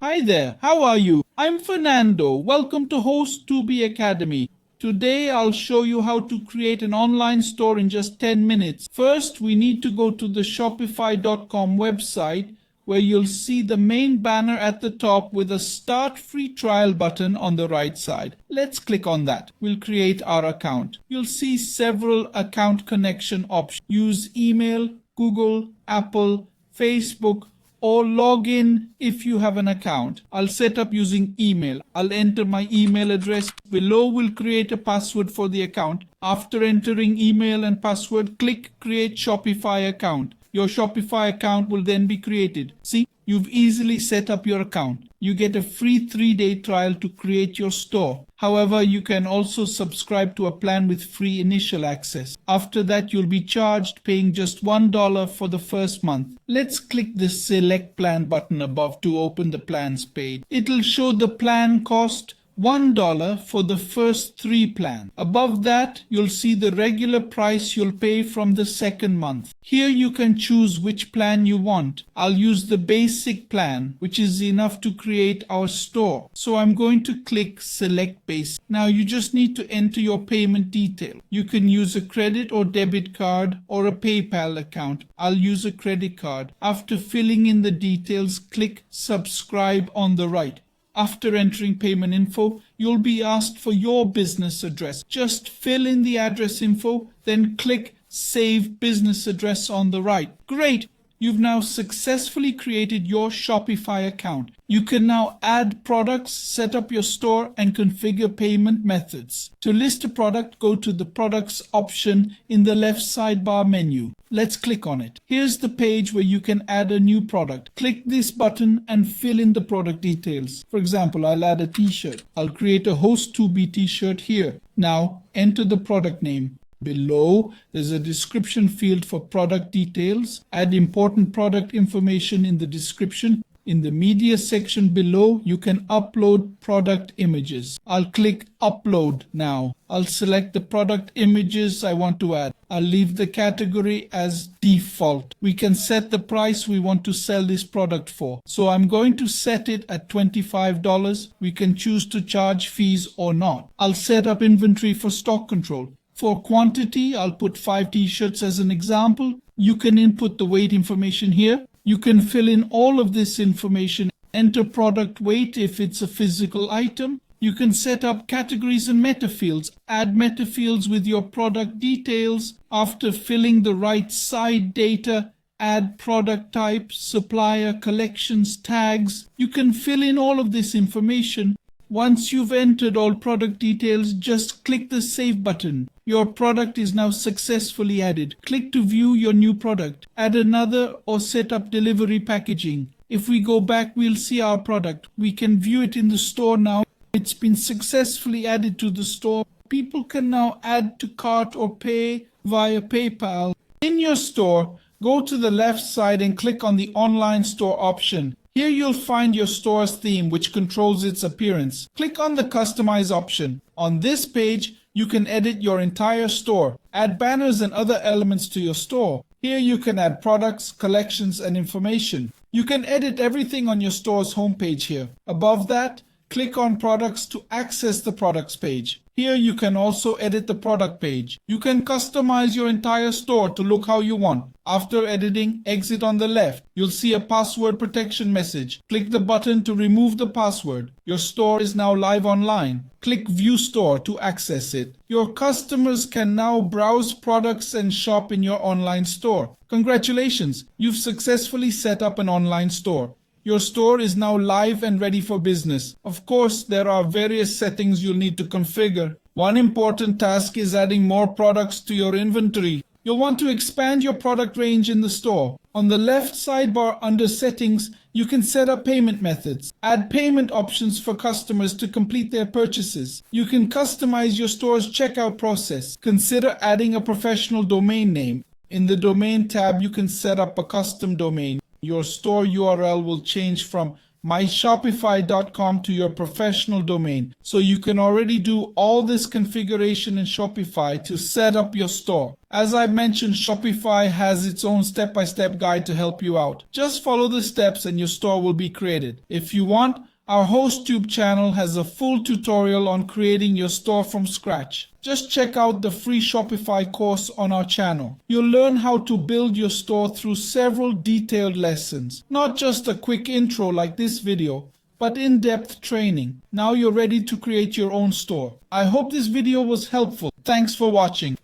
Hi there, how are you? I'm Fernando. Welcome to Host2B Academy. Today I'll show you how to create an online store in just 10 minutes. First, we need to go to the shopify.com website where you'll see the main banner at the top with a Start Free Trial button on the right side. Let's click on that. We'll create our account. You'll see several account connection options. Use email, Google, Apple, Facebook, or log in if you have an account. I'll set up using email. I'll enter my email address. Below we'll create a password for the account. After entering email and password, click Create Shopify Account. Your Shopify account will then be created. See, you've easily set up your account. You get a free 3-day trial to create your store. However, you can also subscribe to a plan with free initial access. After that, you'll be charged paying just $1 for the first month. Let's click the Select Plan button above to open the plans page. It'll show the plan cost $1 for the first 3 plans. Above that, you'll see the regular price you'll pay from the second month. Here you can choose which plan you want. I'll use the basic plan, which is enough to create our store. So I'm going to click Select Basic. Now you just need to enter your payment detail. You can use a credit or debit card or a PayPal account. I'll use a credit card. After filling in the details, click Subscribe on the right. After entering payment info, you'll be asked for your business address. Just fill in the address info, then click Save Business Address on the right. Great! You've now successfully created your Shopify account. You can now add products, set up your store, and configure payment methods. To list a product, go to the Products option in the left sidebar menu. Let's click on it. Here's the page where you can add a new product. Click this button and fill in the product details. For example, I'll add a t-shirt. I'll create a Host2B t-shirt here. Now, enter the product name. Below, there's a description field for product details. Add important product information in the description. In the media section below, you can upload product images. I'll click Upload now. I'll select the product images I want to add. I'll leave the category as default. We can set the price we want to sell this product for. So I'm going to set it at $25. We can choose to charge fees or not. I'll set up inventory for stock control. For quantity, I'll put 5 t-shirts as an example. You can input the weight information here. You can fill in all of this information. Enter product weight if it's a physical item. You can set up categories and meta fields. Add meta fields with your product details. After filling the right side data, add product type, supplier, collections, tags. You can fill in all of this information. Once you've entered all product details, just click the Save button. Your product is now successfully added. Click to view your new product. Add another or set up delivery packaging. If we go back, we'll see our product. We can view it in the store now. It's been successfully added to the store. People can now add to cart or pay via PayPal. In your store, go to the left side and click on the Online Store option. Here you'll find your store's theme, which controls its appearance. Click on the Customize option. On this page, you can edit your entire store. Add banners and other elements to your store. Here you can add products, collections, and information. You can edit everything on your store's homepage here. Above that, click on Products to access the Products page. Here you can also edit the product page. You can customize your entire store to look how you want. After editing, exit on the left. You'll see a password protection message. Click the button to remove the password. Your store is now live online. Click View Store to access it. Your customers can now browse products and shop in your online store. Congratulations! You've successfully set up an online store. Your store is now live and ready for business. Of course, there are various settings you'll need to configure. One important task is adding more products to your inventory. You'll want to expand your product range in the store. On the left sidebar under Settings, you can set up payment methods. Add payment options for customers to complete their purchases. You can customize your store's checkout process. Consider adding a professional domain name. In the Domain tab, you can set up a custom domain. Your store URL will change from myshopify.com to your professional domain. So you can already do all this configuration in Shopify to set up your store. As I mentioned, Shopify has its own step-by-step guide to help you out. Just follow the steps and your store will be created. If you want, our HostTube channel has a full tutorial on creating your store from scratch. Just check out the free Shopify course on our channel. You'll learn how to build your store through several detailed lessons. Not just a quick intro like this video, but in-depth training. Now you're ready to create your own store. I hope this video was helpful. Thanks for watching.